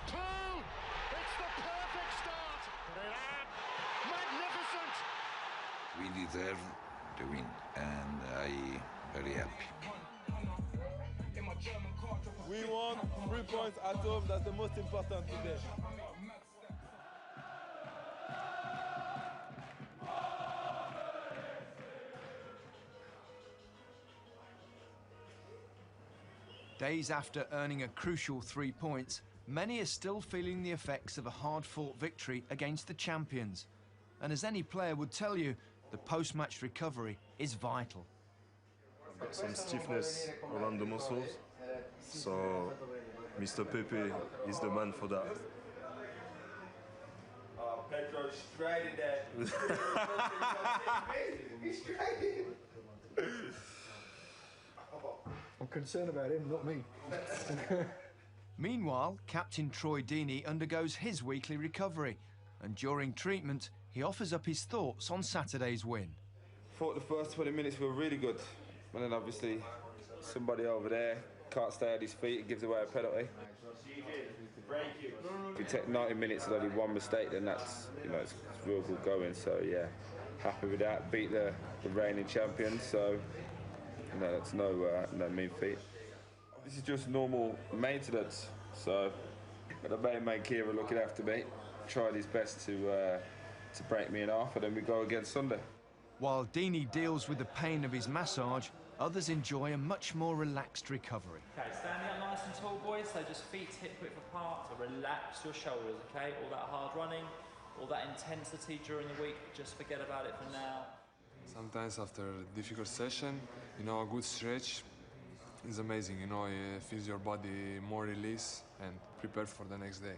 Two! It's the perfect start! Magnificent! We deserve the win, and I'm very happy. We won 3 points at home. That's the most important today. Days after earning a crucial 3 points, many are still feeling the effects of a hard-fought victory against the champions. And as any player would tell you, the post-match recovery is vital. I've got some stiffness around the muscles, so Mr. Pepe is the man for that. Pedro strided that. He strided. I'm concerned about him, not me. Meanwhile, Captain Troy Deeney undergoes his weekly recovery, and during treatment, he offers up his thoughts on Saturday's win. Thought the first 20 minutes were really good, and then obviously somebody over there can't stay at his feet and gives away a penalty. If you take 90 minutes and only one mistake, then that's, it's real good going. So yeah, happy with that. Beat the reigning champions, so that's no mean feat. This is just normal maintenance. So the main man Kira looking after me, tried his best to break me in half, and then we go again Sunday. While Deeney deals with the pain of his massage, others enjoy a much more relaxed recovery. Okay, standing up nice and tall, boys, so just feet hip width apart, so relax your shoulders, okay? All that hard running, all that intensity during the week, just forget about it for now. Sometimes after a difficult session, a good stretch is amazing, it feels your body more released and prepared for the next day.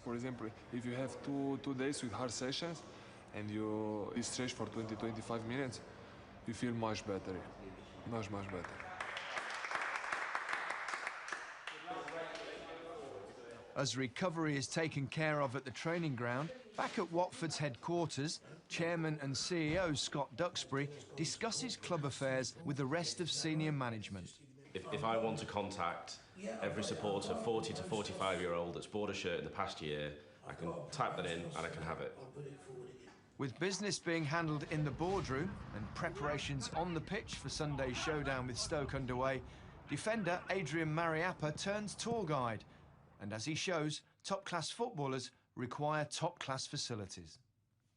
For example, if you have two days with hard sessions and you stretch for 20-25 minutes, you feel much better, much better. As recovery is taken care of at the training ground, back at Watford's headquarters, Chairman and CEO Scott Duxbury discusses club affairs with the rest of senior management. If I want to contact every supporter, 40 to 45-year-old that's bought a shirt in the past year, I can type that in and I can have it. With business being handled in the boardroom and preparations on the pitch for Sunday's showdown with Stoke underway, defender Adrian Mariappa turns tour guide. And as he shows, top-class footballers require top-class facilities.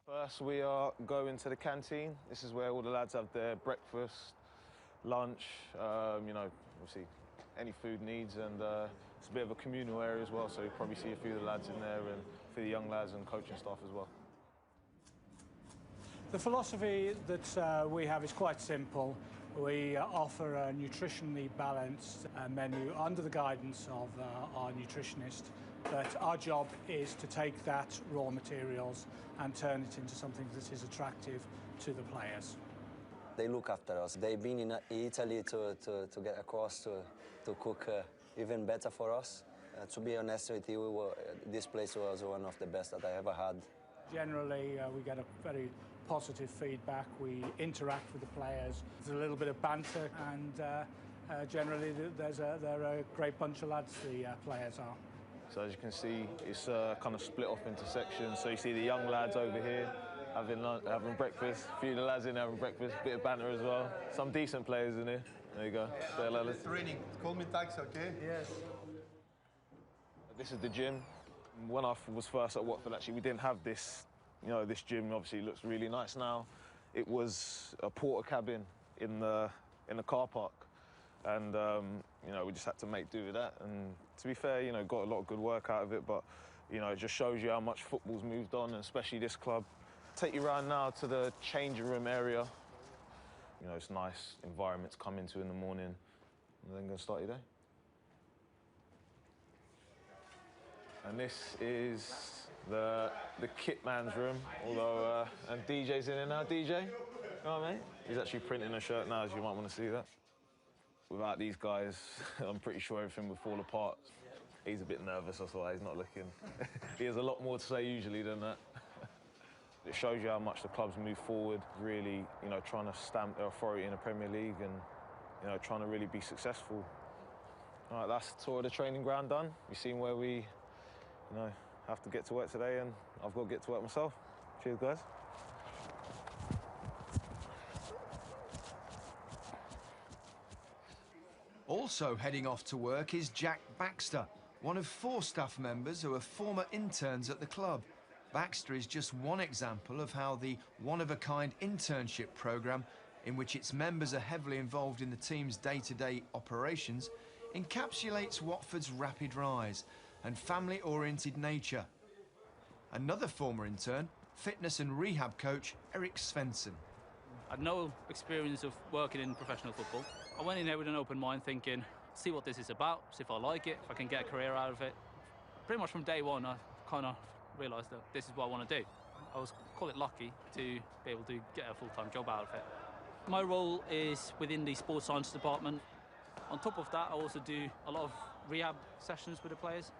First, we are going to the canteen. This is where all the lads have their breakfast, lunch, obviously any food needs, and it's a bit of a communal area as well, so you'll probably see a few of the lads in there and for the young lads and coaching staff as well. The philosophy that we have is quite simple. We offer a nutritionally balanced menu under the guidance of our nutritionist, but our job is to take that raw materials and turn it into something that is attractive to the players. They look after us. They've been in Italy to get across to cook even better for us. To be honest with you, this place was one of the best that I ever had. Generally, we get a very positive feedback. We interact with the players. There's a little bit of banter, and generally they're a great bunch of lads, the players are. So as you can see, it's kind of split off into sections. So you see the young lads over here having breakfast, a few of the lads in there having breakfast, a bit of banter as well. Some decent players in here. There you go. It's raining. Call me taxi, okay? Yes. This is the gym. When I was first at Watford, actually, we didn't have this, this gym obviously looks really nice now. It was a porter cabin in the car park. And, we just had to make do with that. And to be fair, got a lot of good work out of it, but, it just shows you how much football's moved on, and especially this club. Take you around now to the changing room area. It's nice environment to come into in the morning, and then go start your day. And this is the kit man's room, although, and DJ's in here now. DJ, you know what I mean? He's actually printing a shirt now, as you might want to see that. Without these guys, I'm pretty sure everything would fall apart. He's a bit nervous, that's why he's not looking. He has a lot more to say usually than that. It shows you how much the club's moved forward, really, trying to stamp their authority in the Premier League and, trying to really be successful. All right, that's the tour of the training ground done. You've seen where we, have to get to work today, and I've got to get to work myself. Cheers, guys. Also heading off to work is Jack Baxter, one of 4 staff members who are former interns at the club. Baxter is just one example of how the one-of-a-kind internship programme, in which its members are heavily involved in the team's day-to-day operations, encapsulates Watford's rapid rise and family-oriented nature. Another former intern, fitness and rehab coach Eric Svensson. I had no experience of working in professional football. I went in there with an open mind thinking, see what this is about, see if I like it, if I can get a career out of it. Pretty much from day one, I kind of realised that this is what I want to do. I was, call it lucky, to be able to get a full-time job out of it. My role is within the sports science department. On top of that, I also do a lot of rehab sessions with the players.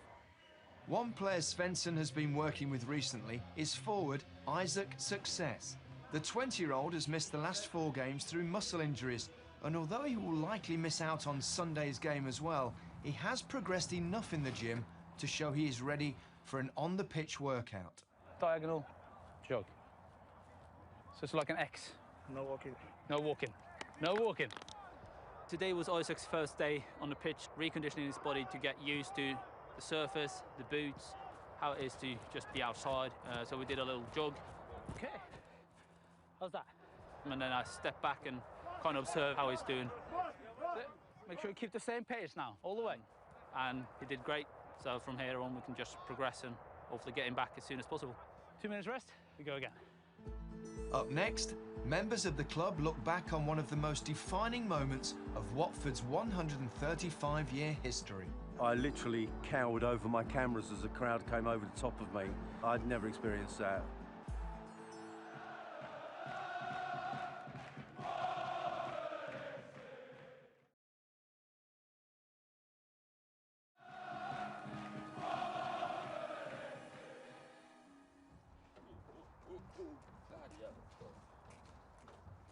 One player Svensson has been working with recently is forward Isaac Success. The 20-year-old has missed the last 4 games through muscle injuries, and although he will likely miss out on Sunday's game as well, he has progressed enough in the gym to show he is ready for an on-the-pitch workout. Diagonal jog. So it's like an X. No walking. No walking. No walking. Today was Isaac's first day on the pitch, reconditioning his body to get used to the surface, the boots, how it is to just be outside. So we did a little jog. Okay. How's that? And then I stepped back and kind of observe how he's doing. Make sure you keep the same pace now, all the way. And he did great. So from here on, we can just progress and hopefully get him back as soon as possible. 2 minutes rest, we go again. Up next, members of the club look back on one of the most defining moments of Watford's 135-year history. I literally cowered over my cameras as the crowd came over the top of me. I'd never experienced that.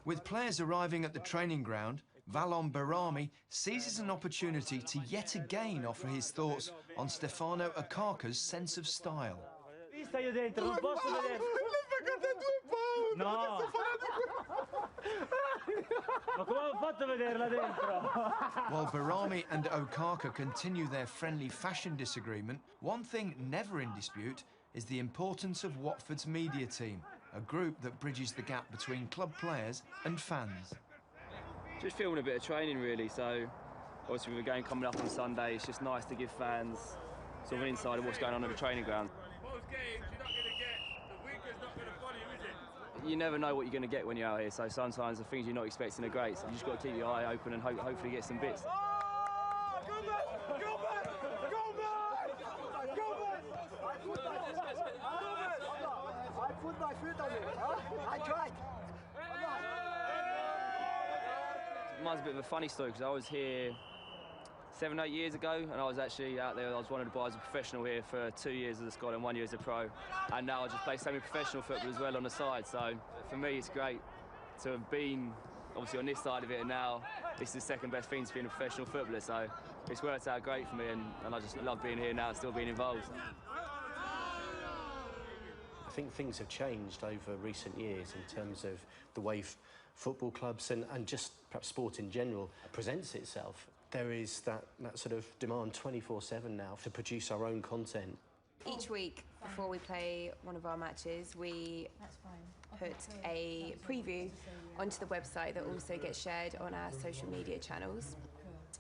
With players arriving at the training ground, Valon Barami seizes an opportunity to yet again offer his thoughts on Stefano Akaka's sense of style. While Barami and Okaka continue their friendly fashion disagreement, one thing never in dispute is the importance of Watford's media team, a group that bridges the gap between club players and fans. Just filming a bit of training, really, so obviously with a game coming up on Sunday, it's just nice to give fans sort of an insight of what's going on at the training ground. Most games, you're not going to get, the weaker's not going to follow you, is it? You never know what you're going to get when you're out here, so sometimes the things you're not expecting are great, so you just got to keep your eye open and hopefully get some bits. Mine's a bit of a funny story because I was here 7 or 8 years ago, and I was actually out there. I was wanted to buy as a professional here for 2 years as a Scot and 1 year as a pro, and now I just play semi-professional football as well on the side. So for me, it's great to have been obviously on this side of it, and now this is the second best thing to being a professional footballer. So it's worked out great for me, and I just love being here now and still being involved. I think things have changed over recent years in terms of the way football clubs and just perhaps sport in general presents itself. There is that sort of demand 24/7 now to produce our own content. Each week before we play one of our matches, we put a preview onto the website that also gets shared on our social media channels.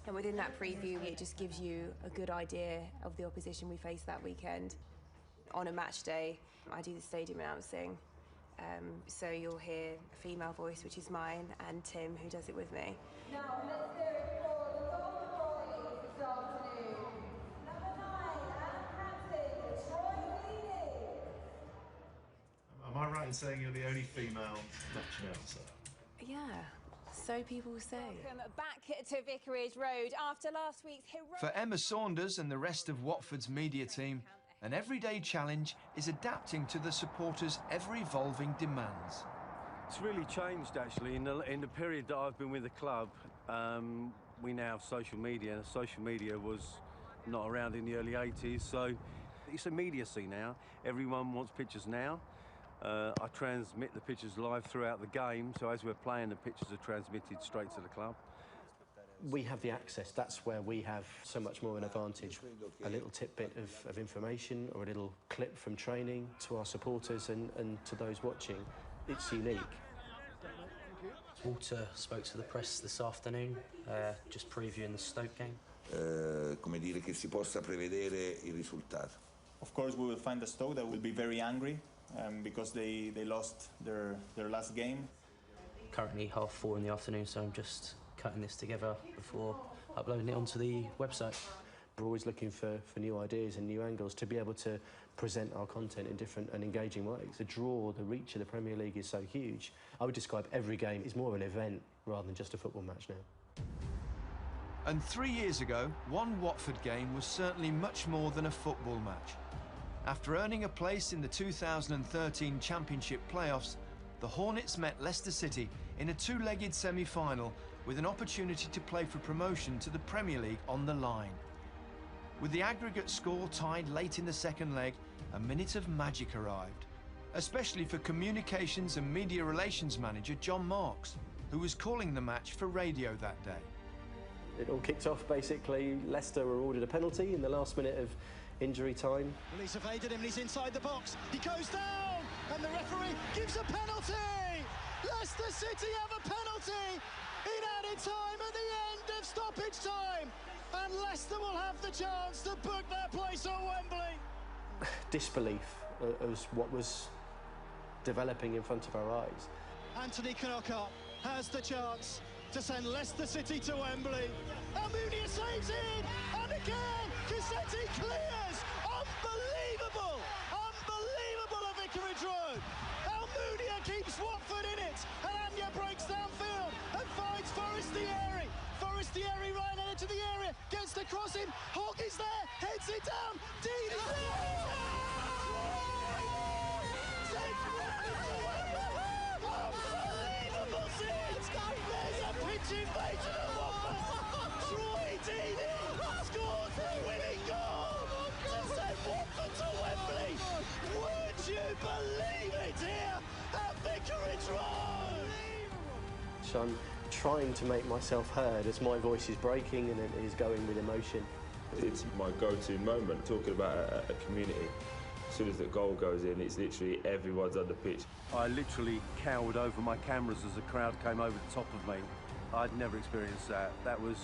And within that preview, it just gives you a good idea of the opposition we face that weekend. On a match day, I do the stadium announcing. So you'll hear a female voice, which is mine, and Tim, who does it with me. Now, let's hear it for the goal boys this afternoon. Number 9, and captain, Troy Deeney. Am I right in saying you're the only female match announcer? Yeah, so people say. Welcome back to Vicarage Road after last week's heroic... For Emma Saunders and the rest of Watford's media team, an everyday challenge is adapting to the supporters' ever-evolving demands. It's really changed, actually, in the period that I've been with the club. We now have social media, and social media was not around in the early 80s, so it's immediacy now. Everyone wants pictures now. I transmit the pictures live throughout the game, so as we're playing, the pictures are transmitted straight to the club. We have the access. That's where we have so much more of an advantage. A little tidbit of information or a little clip from training to our supporters and to those watching, it's unique. Walter spoke to the press this afternoon, just previewing the Stoke game. Come dire che si possa prevedere il risultato. Of course, we will find the Stoke that will be very angry because they lost their last game. Currently 4:30 in the afternoon, so I'm just cutting this together before uploading it onto the website. We're always looking for new ideas and new angles to be able to present our content in different and engaging ways. The draw, the reach of the Premier League is so huge. I would describe every game as more of an event rather than just a football match now. And 3 years ago, one Watford game was certainly much more than a football match. After earning a place in the 2013 Championship playoffs, the Hornets met Leicester City in a two-legged semi-final with an opportunity to play for promotion to the Premier League on the line. With the aggregate score tied late in the second leg, a minute of magic arrived, especially for Communications and Media Relations Manager John Marks, who was calling the match for radio that day. It all kicked off, basically. Leicester were ordered a penalty in the last minute of injury time. Well, he's evaded him and he's inside the box. He goes down and the referee gives a penalty! Leicester City have a penalty in added time at the end of stoppage time, and Leicester will have the chance to book their place at Wembley. Disbelief as what was developing in front of our eyes. Anthony Knockout has the chance to send Leicester City to Wembley. Almunia saves it, and again, Cassetti clears. Unbelievable! Unbelievable at Vicarage Road. Almunia keeps Watford in it, and Anya breaks downfield and finds Forestieri. Forestieri right into the area, gets the cross in, Hogg is there, heads it down, Deeney! Unbelievable scenes! There's a pitch invasion at Watford! Troy Deeney scores the winning goal to send Watford to Wembley! Would you believe it here at Vicarage Road? So I'm trying to make myself heard as my voice is breaking and it is going with emotion. It's my go-to moment, talking about a community. As soon as the goal goes in, it's literally everyone's on the pitch. I literally cowered over my cameras as the crowd came over the top of me. I'd never experienced that. That was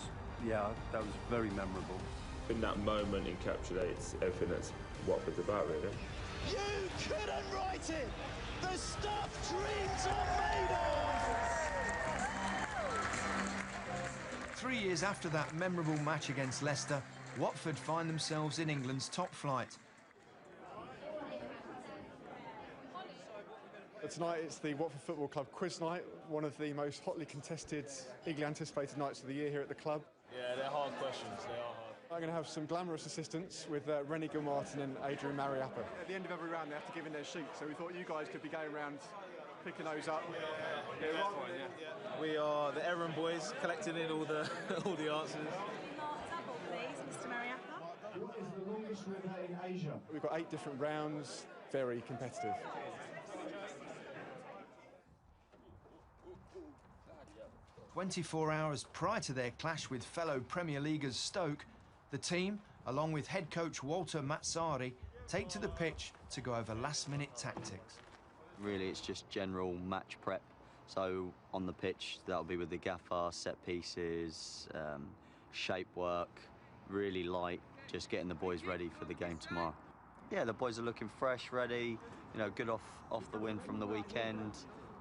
very memorable. In that moment encapsulates everything that's Watford's about, really. You couldn't write it! The stuff dreams are made of! 3 years after that memorable match against Leicester, Watford find themselves in England's top flight. Tonight it's the Watford Football Club quiz night, one of the most hotly contested, eagerly anticipated nights of the year here at the club. Yeah, they're hard questions, they are hard. I'm going to have some glamorous assistants with Rennie Gilmartin and Adrian Mariappa. At the end of every round they have to give in their sheet, so we thought you guys could be going around picking those up. Yeah, that's fine, yeah. We are the errand boys, collecting in all the answers. Double, please, Mr. Mariappa. What is the longest river in Asia? We've got 8 different rounds, very competitive. 24 hours prior to their clash with fellow Premier Leaguers Stoke, the team, along with head coach Walter Mazzari, take to the pitch to go over last-minute tactics. Really, it's just general match prep. So on the pitch, that'll be with the gaffer, set pieces, shape work, really light, just getting the boys ready for the game tomorrow. Yeah, the boys are looking fresh, ready, you know, good off the win from the weekend,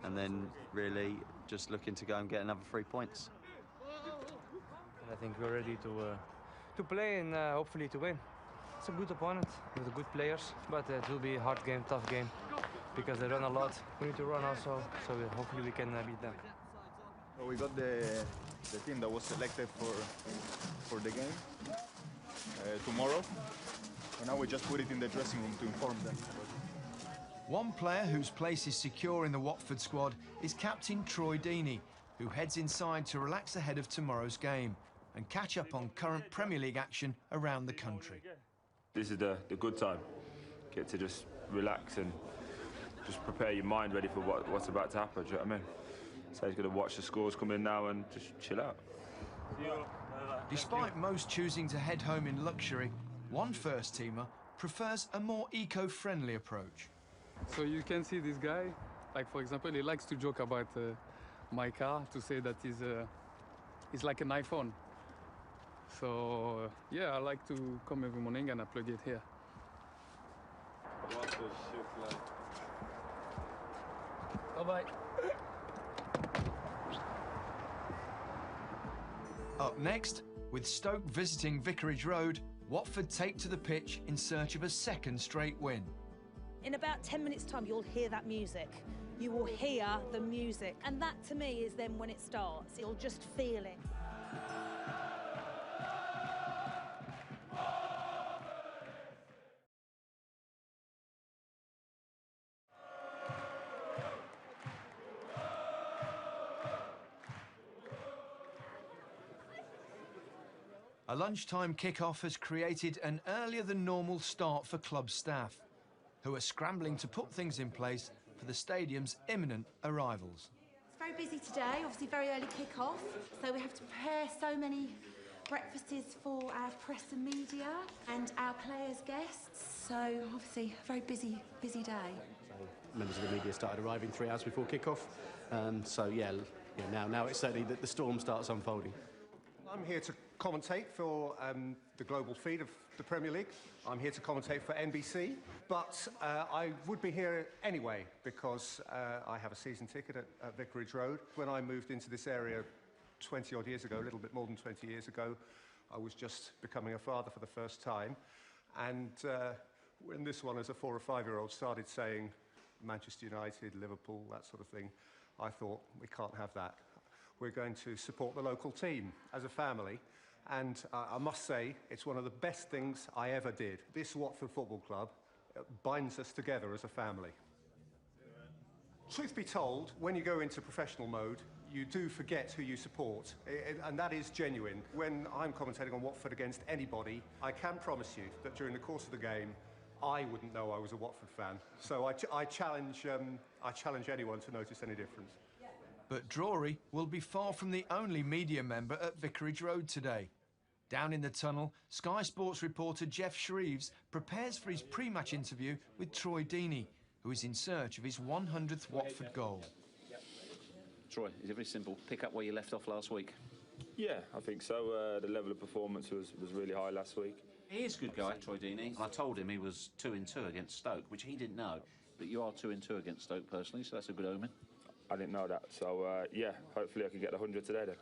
and then really just looking to go and get another 3 points. I think we're ready to play and hopefully to win. It's a good opponent with good players, but it will be a hard game, tough game, because they run a lot. We need to run also, so hopefully we can beat them. Well, we got the team that was selected for the game tomorrow, and now we just put it in the dressing room to inform them. One player whose place is secure in the Watford squad is captain Troy Deeney, who heads inside to relax ahead of tomorrow's game. and catch up on current Premier League action around the country. This is the good time. Get to just relax and just prepare your mind ready for what's about to happen, do you know what I mean? So he's going to watch the scores come in now and just chill out. Despite most choosing to head home in luxury, one first-teamer prefers a more eco-friendly approach. So you can see this guy, like for example, he likes to joke about my car, to say that he's like an iPhone. So yeah, I like to come every morning and I plug it here. Bye-bye. Up next, with Stoke visiting Vicarage Road, Watford take to the pitch in search of a second straight win. In about 10 minutes' time, you'll hear that music. You will hear the music. And that, to me, is then when it starts. You'll just feel it. A lunchtime kick-off has created an earlier-than-normal start for club staff, who are scrambling to put things in place for the stadium's imminent arrivals. It's very busy today, obviously very early kick-off, so we have to prepare so many breakfasts for our press and media and our players' guests, so obviously a very busy day. So members of the media started arriving 3 hours before kick-off, so now it's certainly that the storm starts unfolding. I'm here to commentate for the global feed of the Premier League. I'm here to commentate for NBC, but I would be here anyway because I have a season ticket at Vicarage Road. When I moved into this area 20-odd years ago, a little bit more than 20 years ago, I was just becoming a father for the first time. And when this one, as a 4 or 5-year-old, started saying Manchester United, Liverpool, that sort of thing, I thought, we can't have that. We're going to support the local team as a family. And I must say, it's one of the best things I ever did. This Watford Football Club binds us together as a family. Truth be told, when you go into professional mode, you do forget who you support, and that is genuine. When I'm commentating on Watford against anybody, I can promise you that during the course of the game, I wouldn't know I was a Watford fan. So I challenge anyone to notice any difference. But Drury will be far from the only media member at Vicarage Road today. Down in the tunnel, Sky Sports reporter Jeff Shreves prepares for his pre-match interview with Troy Deeney, who is in search of his 100th Watford goal. Troy, is it very simple? Pick up where you left off last week? Yeah, I think so. The level of performance was really high last week. He is a good guy, Troy Deeney. And I told him he was 2-2 against Stoke, which he didn't know. But you are 2-2 against Stoke personally, so that's a good omen. I didn't know that, so yeah, hopefully I can get the 100 today then.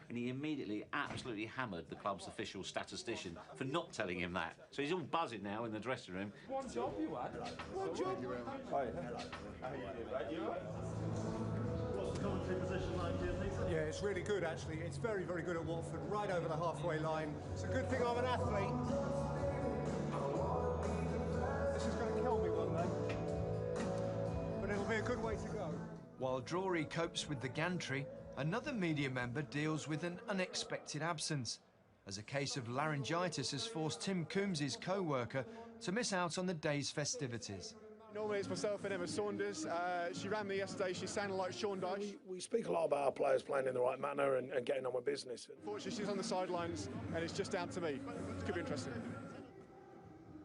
And he immediately absolutely hammered the club's official statistician for not telling him that. So he's all buzzing now in the dressing room. One job you had. One job. Hi. How are you doing, mate? You all right? What's the commentary position like here, Peter? Yeah, it's really good, actually. It's very, very good at Watford, right over the halfway line. It's a good thing I'm an athlete. This is going to kill me one day. But it'll be a good way to go. While Drury copes with the gantry, another media member deals with an unexpected absence, as a case of laryngitis has forced Tim Coombs' co-worker to miss out on the day's festivities. Normally it's myself and Emma Saunders. She ran me yesterday. She sounded like Sean Dyche. We speak a lot about our players playing in the right manner and getting on with business. Unfortunately, she's on the sidelines and it's just down to me. It could be interesting.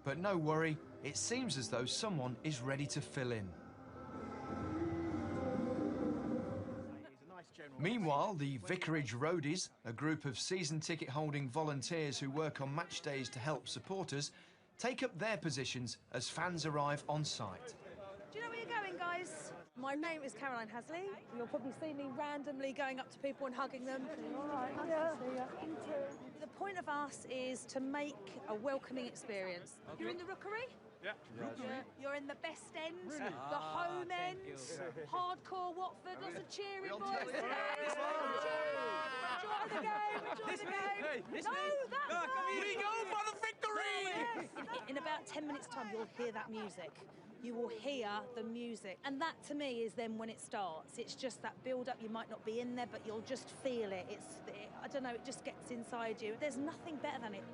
But no worry, it seems as though someone is ready to fill in. Meanwhile, the Vicarage Roadies, a group of season ticket-holding volunteers who work on match days to help supporters, take up their positions as fans arrive on site. Do you know where you're going, guys? My name is Caroline Hasley. You'll probably see me randomly going up to people and hugging them. All right, nice to see you. The point of us is to make a welcoming experience. Okay. You're in the Rookery? Yeah. You're in the best end, the home end, hardcore Watford, lots of cheering boys. Enjoy the game, enjoy the game. We go for the victory! Yes. In about 10 minutes' time, you'll hear that music. you will hear the music. And that, to me, is then when it starts. It's just that build-up. You might not be in there, but you'll just feel it. I don't know, it just gets inside you. There's nothing better than it.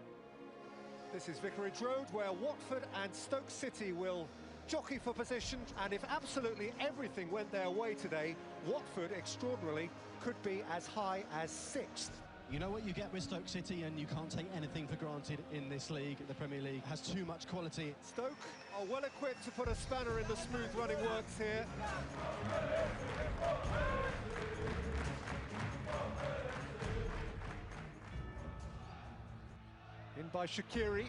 This is Vicarage Road, where Watford and Stoke City will jockey for position, and if absolutely everything went their way today, Watford, extraordinarily, could be as high as 6th. You know what you get with Stoke City, and you can't take anything for granted in this league. The Premier League has too much quality. Stoke are well equipped to put a spanner in the smooth running works here. In by Shaqiri,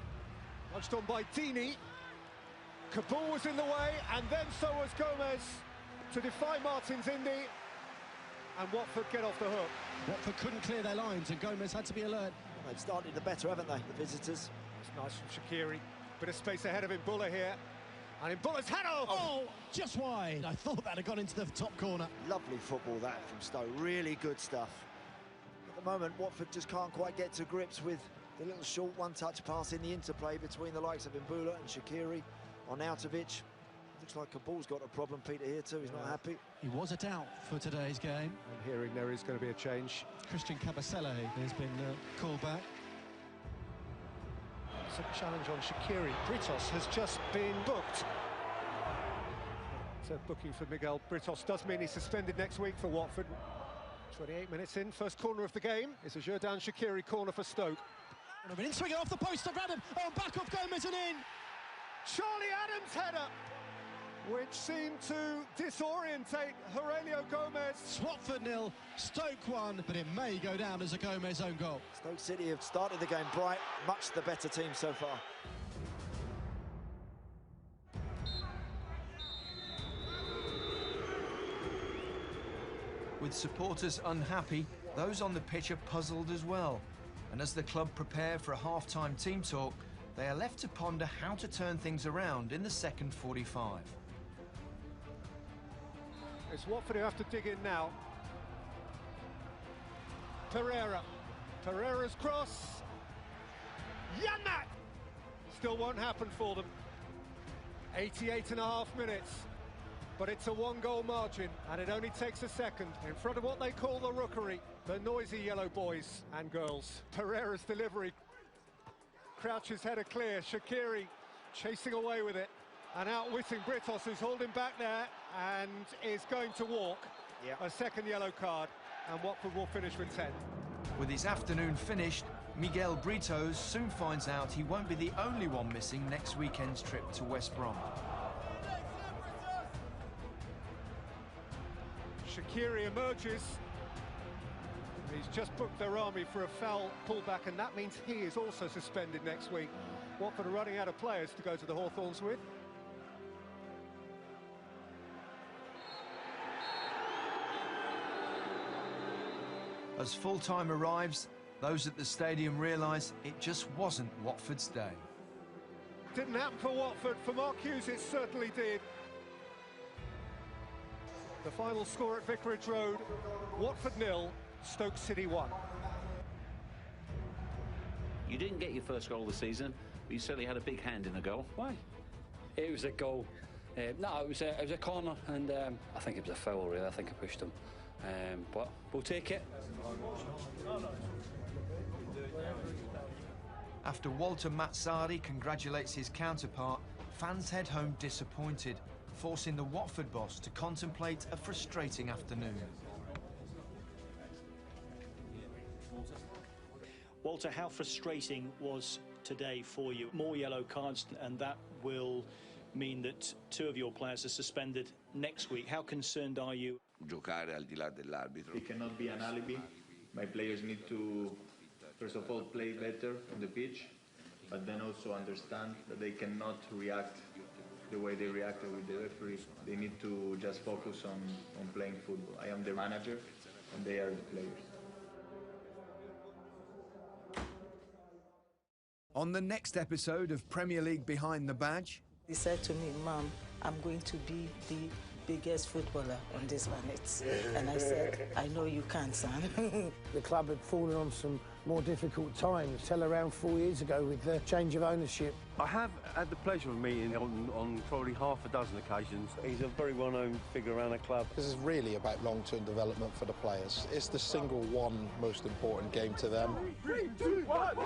nudged on by Dini. Kabul was in the way, and then so was Gomez to defy Martin's Indy, and Watford get off the hook. Watford couldn't clear their lines, and Gomez had to be alert. They've started the better, haven't they, the visitors? It's nice from Shaqiri. Bit of space ahead of Mbulla here. And Mbulla's header! Oh, just wide. I thought that had gone into the top corner. Lovely football, that, from Stoke. Really good stuff. At the moment, Watford just can't quite get to grips with the little short one-touch pass in the interplay between the likes of Mbulla and Shaqiri. Arnautovic. Looks like Kabul's got a problem, Peter, here too. He's not happy. He was a doubt for today's game. And hearing there is going to be a change. Christian Kabasele has been called back. It's a challenge on Shaqiri. Britos has just been booked. So booking for Miguel Britos does mean he's suspended next week for Watford. 28 minutes in, first corner of the game. It's a Jordan Shaqiri corner for Stoke. And in swinging off the post of Adam. Oh, back off Gomez and in. Charlie Adams' header, which seemed to disorientate Aurelio Gomez. Watford 0, Stoke 1, but it may go down as a Gomez own goal. Stoke City have started the game bright, much the better team so far. With supporters unhappy, those on the pitch are puzzled as well. And as the club prepare for a half-time team talk, they are left to ponder how to turn things around in the second 45. It's Watford who have to dig in now. Pereira's cross. Yannick! Still won't happen for them. 88.5 minutes. But it's a one-goal margin, and it only takes a second in front of what they call the rookery, the noisy yellow boys and girls. Pereira's delivery. Crouch's header clear. Shaqiri chasing away with it and outwitting Britos, who's holding back there and is going to walk. A second yellow card, and Watford will finish with 10. With his afternoon finished, Miguel Britos soon finds out he won't be the only one missing next weekend's trip to West Brom. Shaqiri emerges. He's just booked their army for a foul pullback, and that means he is also suspended next week. Watford are running out of players to go to the Hawthorns with. As full-time arrives, those at the stadium realise it just wasn't Watford's day. Didn't happen for Watford. For Mark Hughes, it certainly did. The final score at Vicarage Road, Watford 0, Stoke City 1. You didn't get your first goal of the season, but you certainly had a big hand in the goal. Why? It was a goal. No, it was a corner, and I think it was a foul, really. I think I pushed him. But we'll take it. After Walter Mazzarri congratulates his counterpart, fans head home disappointed, forcing the Watford boss to contemplate a frustrating afternoon. Walter, how frustrating was today for you? More yellow cards, and that will mean that 2 of your players are suspended next week. How concerned are you? It cannot be an alibi. My players need to, first of all, play better on the pitch, but then also understand that they cannot react the way they reacted with the referee. They need to just focus on playing football. I am the manager, and they are the players. On the next episode of Premier League Behind the Badge... He said to me, Mom, I'm going to be the biggest footballer on this planet. And I said, I know you can, son. The club had fallen on some more difficult times till around 4 years ago with the change of ownership. I have had the pleasure of meeting him on probably half a dozen occasions. He's a very well-known figure around the club. This is really about long-term development for the players. It's the single one most important game to them. 3, 2, 1.